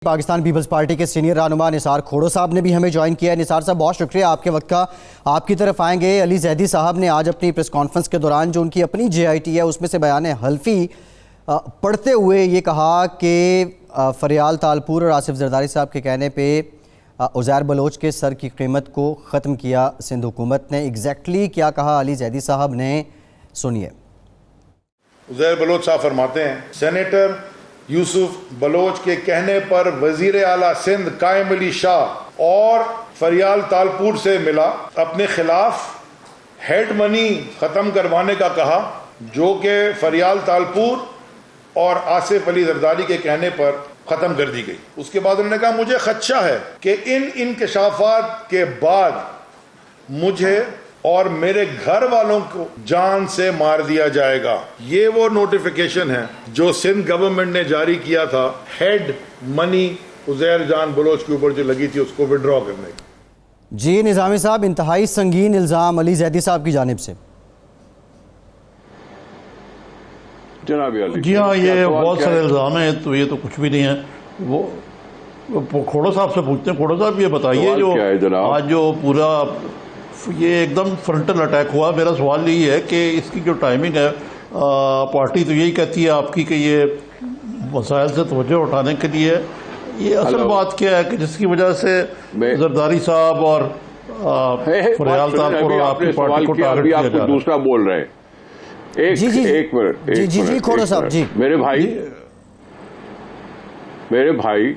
Pakistan peoples party के senior रहनुमा निसार खोड़ो साहब ने भी हमें ज्वाइन किया है। निसार साहब, बहुत शुक्रिया आपके वक्त का। आपकी तरफ आएंगे। अली जैदी साहब ने आज अपनी प्रेस कॉन्फ्रेंस के दौरान जो उनकी अपनी JIT है उसमें से बयान हल्फी पढ़ते हुए ये कहा कि फरियाल तालपुर और आसिफ जरदारी साहब के कहने पे उज़ैर बलोच के सर की कीमत को ख़त्म किया सिंध हुकूमत ने। एग्जैक्टली क्या कहा अली जैदी साहब ने, सुनिए। उज़ैर बलोच साहब फरमाते हैं, सेनेटर यूसुफ बलोच के कहने पर वजीर आला सिंध कायम अली शाह और फरियाल तालपुर से मिला, अपने खिलाफ हेड मनी खत्म करवाने का कहा, जो कि फरियाल तालपुर और आसिफ अली जरदारी के कहने पर खत्म कर दी गई। उसके बाद उन्होंने कहा, मुझे खदशा है कि इन इंकशाफात के बाद मुझे और मेरे घर वालों को जान से मार दिया जाएगा। ये वो नोटिफिकेशन है जो सिंध गवर्नमेंट ने जारी किया था, हेड मनी उज़ैर जान बलोच के ऊपर जो लगी थी उसको विड्रॉ करने की। जी निज़ामी साहब, इंतहाई संगीन इल्ज़ाम अली जैदी साहब की जानिब से। जी हाँ, ये बहुत सारे इल्ज़ाम है, तो ये तो कुछ भी नहीं है। वो खोड़ो साहब से पूछते हैं। खोड़ो साहब, ये बताइए जो आज जो पूरा ये एकदम फ्रंटल अटैक हुआ, मेरा सवाल यही है कि इसकी जो टाइमिंग है, पार्टी तो यही कहती है आपकी कि ये मसाइल से तवज्जो उठाने के लिए, ये असल बात क्या है कि जिसकी वजह से जरदारी साहब और फरियाल तालपुर और आपकी पार्टी को टारगेट किया जा रहा है। दूसरा बोल रहे हैं। एक मिनट जी खोड़ो साहब जी। मेरे भाई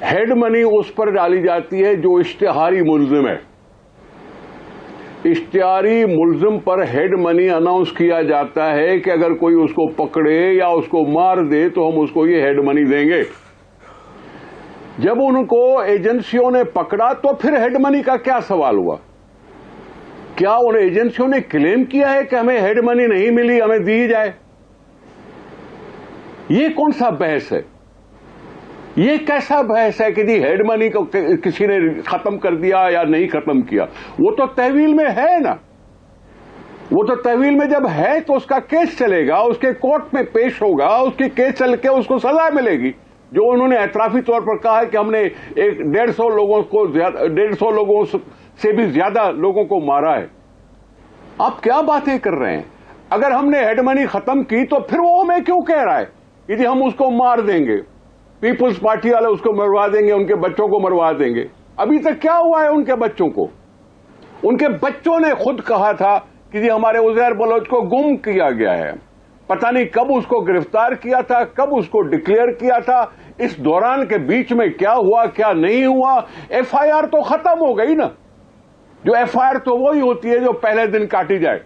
हेड मनी उस पर डाली जाती है जो इश्तिहारी मुल्जिम है। इश्तिहारी मुल्जिम पर हेड मनी अनाउंस किया जाता है कि अगर कोई उसको पकड़े या उसको मार दे तो हम उसको ये हेड मनी देंगे। जब उनको एजेंसियों ने पकड़ा तो फिर हेड मनी का क्या सवाल हुआ? क्या उन एजेंसियों ने क्लेम किया है कि हमें हेड मनी नहीं मिली, हमें दी जाए? ये कौन सा बहस है? ये कैसा बहस है कि जी हेड मनी को किसी ने खत्म कर दिया या नहीं खत्म किया? वो तो तहवील में है ना। वो तो तहवील में जब है तो उसका केस चलेगा, उसके कोर्ट में पेश होगा, उसकी केस चल के उसको सजा मिलेगी। जो उन्होंने एतराफी तौर पर कहा है कि हमने 150 लोगों से भी ज्यादा लोगों को मारा है। आप क्या बातें कर रहे हैं? अगर हमने हेड मनी खत्म की तो फिर वो हमें क्यों कह रहा है कि जी हम उसको मार देंगे, पीपुल्स पार्टी वाले उसको मरवा देंगे, उनके बच्चों को मरवा देंगे? अभी तक क्या हुआ है उनके बच्चों को? उनके बच्चों ने खुद कहा था कि जी हमारे उज़ैर बलोच को गुम किया गया है। पता नहीं कब उसको गिरफ्तार किया था, कब उसको डिक्लेयर किया था, इस दौरान के बीच में क्या हुआ क्या नहीं हुआ। FIR तो खत्म हो गई ना। जो FIR तो वही होती है जो पहले दिन काटी जाए,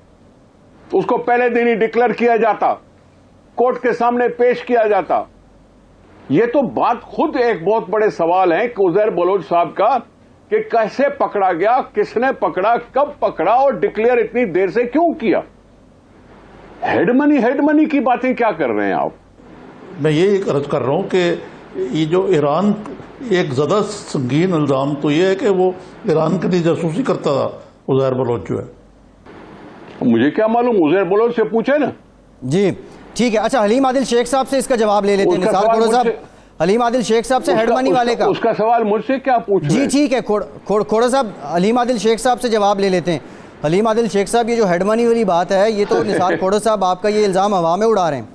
उसको पहले दिन ही डिक्लेयर किया जाता, कोर्ट के सामने पेश किया जाता। ये तो बात खुद एक बहुत बड़े सवाल है कि उज़ैर बलोच साहब का, कि कैसे पकड़ा गया, किसने पकड़ा, कब पकड़ा और डिक्लेयर इतनी देर से क्यों किया? हेड मनी की बातें क्या कर रहे हैं आप? मैं ये अर्ज कर रहा हूं कि ये जो ईरान, एक ज्यादा संगीन इल्जाम तो ये है कि वो ईरान के लिए जासूसी करता था उज़ैर बलोच जो है। मुझे क्या मालूम, उज़ैर बलोच से पूछे ना। जी ठीक है। अच्छा, हलीम आदिल शेख साहब से इसका जवाब ले लेते हैं। निसार खोड़ो साहब, हलीम आदिल शेख साहब से हेड मनी वाले का उसका सवाल मुझसे क्या पूछ रहे हैं? जी ठीक है। खोड़ो साहब, हलीम आदिल शेख साहब से जवाब ले लेते हैं। हलीम आदिल शेख साहब, ये जो हेड मनी वाली बात है, ये तो निसार खोड़ो साहब आपका ये इल्जाम हवा में उड़ा रहे हैं।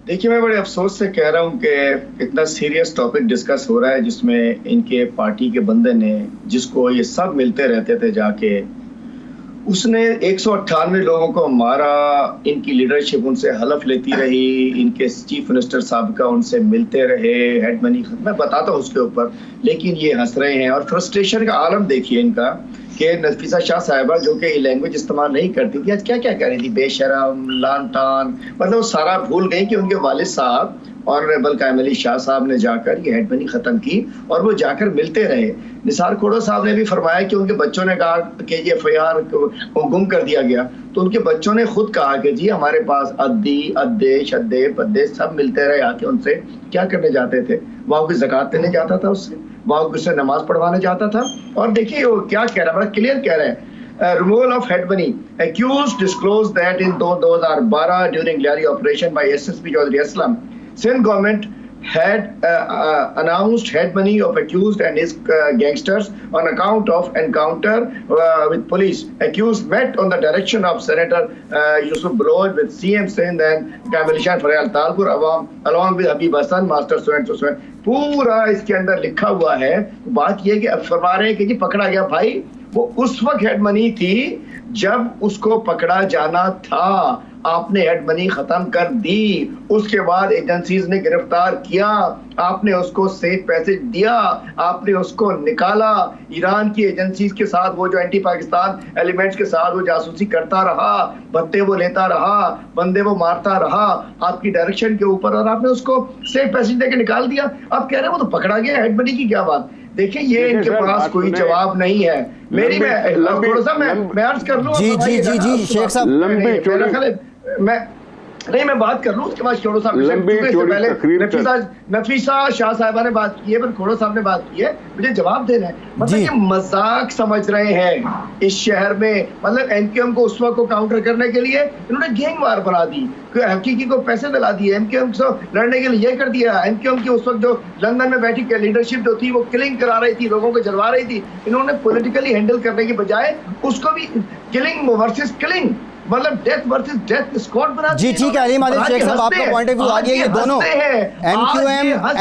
देखिए, मैं बड़े अफसोस से कह रहा हूं कि इतना सीरियस टॉपिक डिस्कस हो रहा है जिसमें इनके पार्टी के बंदे ने, जिसको ये सब मिलते रहते थे जाके, उसने 198 लोगों को मारा। इनकी लीडरशिप उनसे हलफ लेती रही, इनके चीफ मिनिस्टर साहब का उनसे मिलते रहे, हेड मनी मैं बताता हूँ उसके ऊपर, लेकिन ये हंस रहे हैं। और फ्रस्ट्रेशन का आलम देखिए इनका कि नफीसा शाह साहिबा, जो कि लैंग्वेज इस्तेमाल नहीं करती थी, आज क्या क्या कह रही थी, बेशरम, लान टान, मतलब वो सारा भूल गई कि उनके वालिद साहब ऑनरेबल कायम अली शाह साहब ने जाकर ये हेड मनी खत्म की और वो जाकर मिलते रहे। निसार खोड़ो साहब ने भी फरमाया कि उनके बच्चों ने कहा कि ये FIR को गुम कर दिया गया, तो उनके बच्चों ने खुद कहा कि जी हमारे पास अद्दी, अद्दे, शद्दे, पद्दे सब मिलते रहे आके। उनसे क्या करने जाते थे? वहां की ज़कात देने जाता था, उससे वहां उससे नमाज पढ़वाने जाता था। और देखिए वो क्या कह रहा है, बड़ा क्लियर कह रहे हैं, removal of head money. Accused disclosed that in 2012 during Lari operation by SSP Chaudhry Aslam, Sindh government had announced head money of accused and his gangsters on account of encounter with police. Accused met on the direction of Senator Yusuf Baloch with CM Sindh and Kamilishan Faryal Talpur along with Habib Hassan, Master so पूरा इसके अंदर लिखा हुआ है। बात यह कि अब फरमा रहे हैं कि जी पकड़ा गया भाई, वो उस वक्त हेड मनी थी जब उसको पकड़ा जाना था। आपने हेड मनी खत्म कर दी, उसके बाद एजेंसीज ने गिरफ्तार किया, आपने उसको सेफ पैसेज दिया, आपने उसको निकाला। ईरान की एजेंसीज के साथ वो जो एंटी पाकिस्तान एलिमेंट्स के साथ वो जासूसी करता रहा, भत्ते वो लेता रहा, बंदे वो मारता रहा आपकी डायरेक्शन के ऊपर, और आपने उसको सेफ पैसेज देके निकाल दिया। आप कह रहे हैं वो तो पकड़ा गया, हेड मनी की क्या बात? देखिए ये इनके पास कोई जवाब नहीं है। मेरी थोड़ा सा मैं अर्ज कर लूं। जी शेख साहब, मैं बात कर लूं, उसके बाद खोड़ो साहब नफीसा शाह साहिबा ने बात की है, पर खोड़ो साहब ने बात की है, मुझे जवाब देना है। मतलब ये मजाक समझ रहे हैं इस शहर में। मतलब एमक्यूएम को उस वक्त को काउंटर करने के लिए इन्होंने गैंग वार बना दी, हकीकी को पैसे दिला दिए, एमक्यूएम से लड़ने के लिए ये कर दिया। एमक्यूएम की उस वक्त जो लंदन में बैठी लीडरशिप जो थी वो किलिंग करा रही थी, लोगों को जलवा रही थी। इन्होंने पॉलिटिकली हैंडल करने की बजाय उसको भी किलिंग वर्सेस किलिंग, मतलब डेथ वर्सेस डेथ स्क्वाड बना। जी ठीक है अलीम आदिल शेख साहब, आपका पॉइंट ऑफ व्यू आ गया। ये दोनों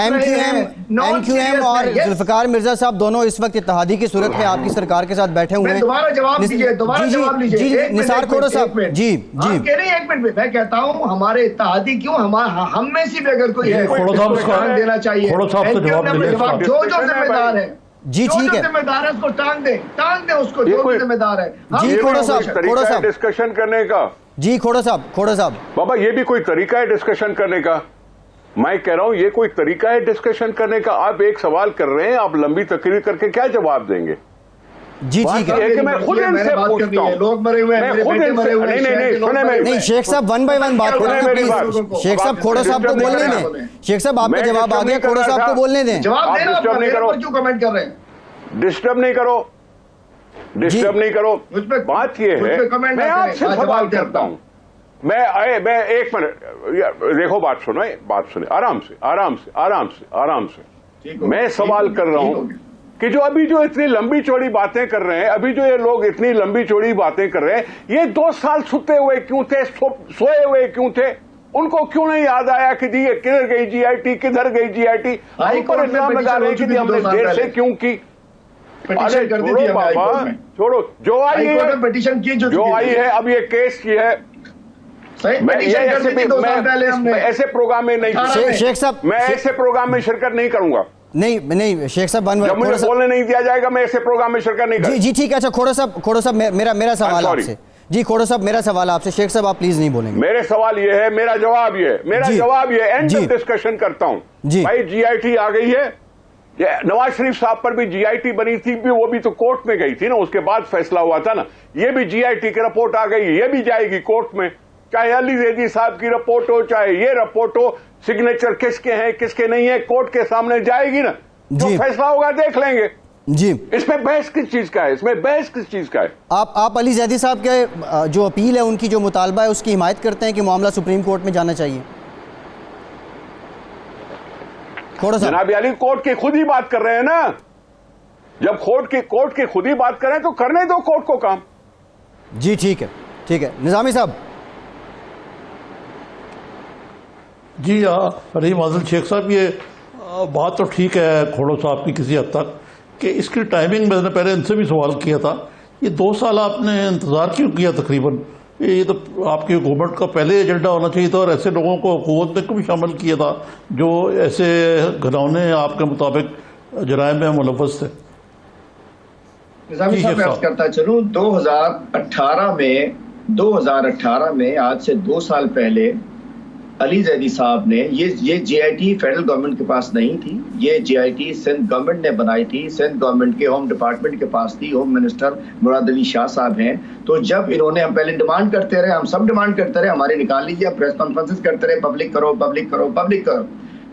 एमक्यूएम और जुल्फिकार मिर्जा साहब दोनों इस वक्त इत्तेहादी की सूरत में आपकी सरकार के साथ बैठे हुए हैं। दोबारा जवाब दीजिए निसार खोड़ो साहब। जी कह रहे हैं 1 मिनट में, मैं कहता हूँ हमारे इत्तेहादी क्यों, हम में से भी अगर कोई है देना चाहिए, जो जिम्मेदार है। जी ठीक है, जिम्मेदार है उसको टांग दे उसको, जो भी जिम्मेदार है। जी खोड़ो साहब डिस्कशन करने का। जी खोड़ो साहब बाबा ये भी कोई तरीका है डिस्कशन करने का? मैं कह रहा हूं ये कोई तरीका है डिस्कशन करने का? आप एक सवाल कर रहे हैं, आप लंबी तकरीर करके क्या जवाब देंगे? जी ठीक है कि मैं खुद इनसे पूछता हूं, लोग मरे हुए हैं, नहीं शेख साहब 1 बाय 1 बात करें। शेख साहब खोड़ो साहब को बोलने दें। शेख साहब आपका जवाब आ गया, खोड़ो साहब को बोलने दें। जवाब डिस्टर्ब नहीं करो, क्यों कमेंट कर रहे हैं? डिस्टर्ब नहीं करो। बात ये है, मैं आपसे सवाल करता हूं, मैं 1 मिनट देखो, बात सुने आराम से। मैं सवाल कर रहा हूं कि जो अभी जो इतनी लंबी चौड़ी बातें कर रहे हैं, अभी जो ये लोग इतनी लंबी चौड़ी बातें कर रहे हैं, ये 2 साल सुते हुए क्यों थे, सोए हुए क्यों थे? उनको क्यों नहीं याद आया कि जी ये किधर गई जीआईटी? हम पर इल्जाम लगा रहे हैं कि हमने देर से क्यों की? पिटीशन कर दी थी बाबा, छोड़ो, जो आई है पिटीशन की, जो आई है, अब ये केस की है। मैं ऐसे प्रोग्राम में नहीं, शेख साहब मैं ऐसे प्रोग्राम में शिरकत नहीं करूंगा। नहीं शेख साहब जब मुझे बोलने नहीं दिया जाएगा मैं ऐसे प्रोग्राम में शिरकत नहीं करूंगा। जी ठीक है। अच्छा खोड़ो साहब मेरा सवाल आपसे। जी खोड़ो साहब मेरा सवाल आपसे, शेख साहब आप प्लीज नहीं बोलेंगे। मेरे सवाल ये है, मेरा जवाब ये एंड ऑफ डिस्कशन करता हूं। भाई जीआईटी आ गई है, नवाज शरीफ साहब पर भी जीआईटी बनी थी, वो भी तो कोर्ट में गई थी ना, उसके बाद फैसला हुआ था ना। ये भी जीआईटी की रिपोर्ट आ गई, ये भी जाएगी कोर्ट में, चाहे अली जैदी साहब की रिपोर्ट हो, चाहे ये रिपोर्ट हो, सिग्नेचर किसके हैं किसके नहीं है, कोर्ट के सामने जाएगी ना, जो फैसला होगा देख लेंगे। जी इसमें बहस किस चीज का है? आप अली जैदी साहब के जो अपील है, उनकी जो मुतालबा है, उसकी हिमायत करते हैं कि मामला सुप्रीम कोर्ट में जाना चाहिए? जनाब अली कोर्ट की खुद ही बात कर रहे हैं ना, जब कोर्ट की खुद ही बात कर रहे हैं तो करने दो कोर्ट को काम। जी ठीक है निजामी साहब। जी रहीम आदिल शेख साहब, ये बात तो ठीक है खोड़ो साहब की किसी हद तक, कि इसकी टाइमिंग मैंने पहले इनसे भी सवाल किया था, ये 2 साल आपने इंतज़ार क्यों किया तकरीबन? ये तो आपकी हुकूमत का पहले एजेंडा होना चाहिए था, और ऐसे लोगों को हुकूमत में क्यों शामिल किया था जो ऐसे घिनौने आपके मुताबिक जराइम में मुलव्वस थे? निजामी साहब मैं अर्ज करता चलूं, 2018 में आज से 2 साल पहले अली जैदी साहब ने ये जीआईटी फेडरल गवर्नमेंट के पास नहीं थी, ये जीआईटी सिंध गवर्नमेंट ने बनाई थी, सिंध गवर्नमेंट के होम डिपार्टमेंट के पास थी, होम मिनिस्टर मुराद अली शाह साहब हैं। तो जब इन्होंने, हम पहले डिमांड करते रहे, हम सब डिमांड करते रहे, हमारे निकाल लीजिए, प्रेस कॉन्फ्रेंसेस करते रहे, पब्लिक करो।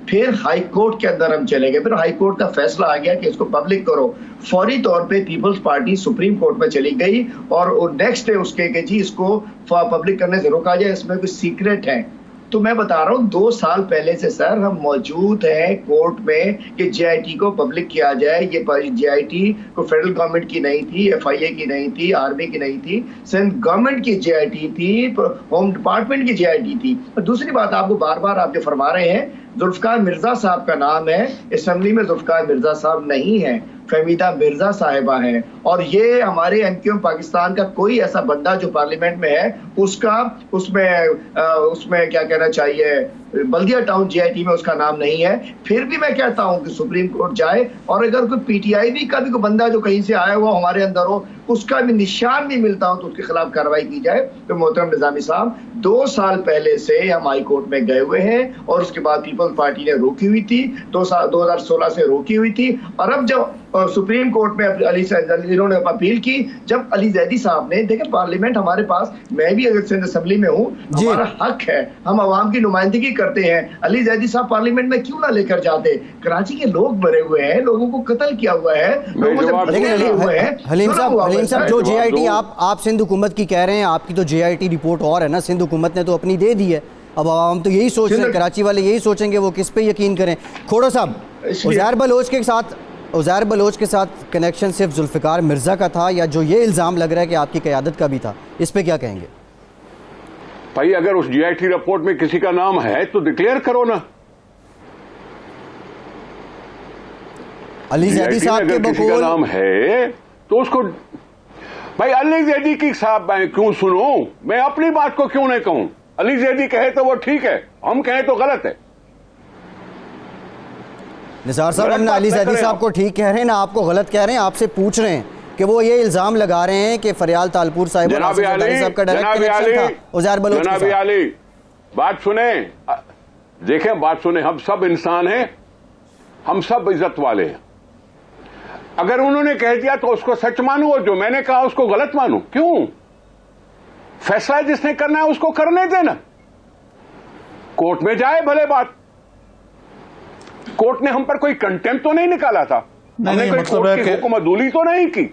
फिर हाई कोर्ट के अंदर हम चले गए, फिर हाई कोर्ट का फैसला आ गया कि इसको पब्लिक करो। फौरी तौर पे पीपल्स पार्टी सुप्रीम कोर्ट में चली गई और नेक्स्ट डे उसके कि जी इसको पब्लिक करने से रोका जाए, इसमें कुछ सीक्रेट है। तो मैं बता रहा हूँ 2 साल पहले से सर हम मौजूद हैं कोर्ट में कि जेआईटी को पब्लिक किया जाए। ये जेआईटी को फेडरल गवर्नमेंट की नहीं थी, एफआईए की नहीं थी, आर्मी की नहीं थी, सिंध गवर्नमेंट की जेआईटी थी, होम डिपार्टमेंट की जेआईटी थी। और दूसरी बात आपको बार बार आप जो फरमा रहे हैं, जुल्फकार मिर्जा साहब का नाम है, असेंबली में जुल्फकार मिर्जा साहब नहीं है, फहमीदा मिर्जा साहिबा है। और ये हमारे एमक्यूएम पाकिस्तान का कोई ऐसा बंदा जो पार्लियामेंट में है उसका उसमें क्या कहना चाहिए, बल्दिया टाउन जेआईटी में उसका नाम नहीं है। फिर भी मैं कहता हूं कि सुप्रीम कोर्ट जाए और अगर कोई पीटीआई भी का भी कोई बंदा जो कहीं से आया हुआ हमारे अंदर हो, उसका भी निशान भी मिलता हो तो उसके खिलाफ कार्रवाई की जाए। तो मोहतरम निजामी साहब 2 साल पहले से हम हाई कोर्ट में गए हुए हैं और उसके बाद पीपल्स पार्टी ने रोकी हुई थी, 2016 से रोकी हुई थी। और अब जब सुप्रीम कोर्ट में इन्होंने अपील की, जब अली जैदी साहब ने, देखे पार्लियामेंट हमारे पास, मैं भी अगर सिंध असेंबली में हूँ, हमारा हक है, हम आवाम की नुमाइंदगी करते हैं। अली जैदी साहब पार्लियामेंट में क्यों ना लेकर जाते? कराची के लोग मरे हुए हैं, लोगों को कत्ल किया हुआ है, लोगों से हुए हैं। हलीम साहब जो जेआईटी आप सिंध हुकूमत की कह रहे हैं, आपकी तो जेआईटी रिपोर्ट और है ना, सिंध हुकूमत ने तो अपनी दे दी है। अब आवाम तो यही सोच रहे हैं, कराची वाले यही सोचेंगे, वो किस पे यकीन करें? खोड़ो साहब, उज़ैर बलोच के साथ कनेक्शन सिर्फ जुल्फ़िकार मिर्ज़ा का था या जो ये इल्ज़ाम लग रहा है कि आपकी क़यादत का भी था, इस पे क्या कहेंगे? भाई अगर उस जीआईटी रिपोर्ट में किसी का नाम है तो डिक्लेयर करो ना। अली जैदी साहब के किसी का नाम है तो उसको, भाई अली जैदी की साहब मैं क्यों सुनूं? मैं अपनी बात को क्यों नहीं कहूं? अली जैदी कहे तो वो ठीक है, हम कहें तो गलत है। निसार साहब, हमने अली जैदी साहब को ठीक कह रहे हैं ना, आपको गलत कह रहे हैं? आपसे पूछ रहे हैं कि वो ये इल्जाम लगा रहे हैं कि फरियाल तालपुर साहब का डायरेक्ट कनेक्शन था उज़ैर बलोच के साथ। अली बात सुने, देखें बात सुने, हम सब इंसान हैं, हम सब इज्जत वाले हैं। अगर उन्होंने कह दिया तो उसको सच मानू और जो मैंने कहा उसको गलत मानू? क्यों? फैसला जिसने करना है उसको करने देना, कोर्ट में जाए भले बात। कोर्ट ने हम पर कोई कंटेम्प्ट तो नहीं निकाला था, हमने कोई कोर्ट की हुक्मदूली तो नहीं की।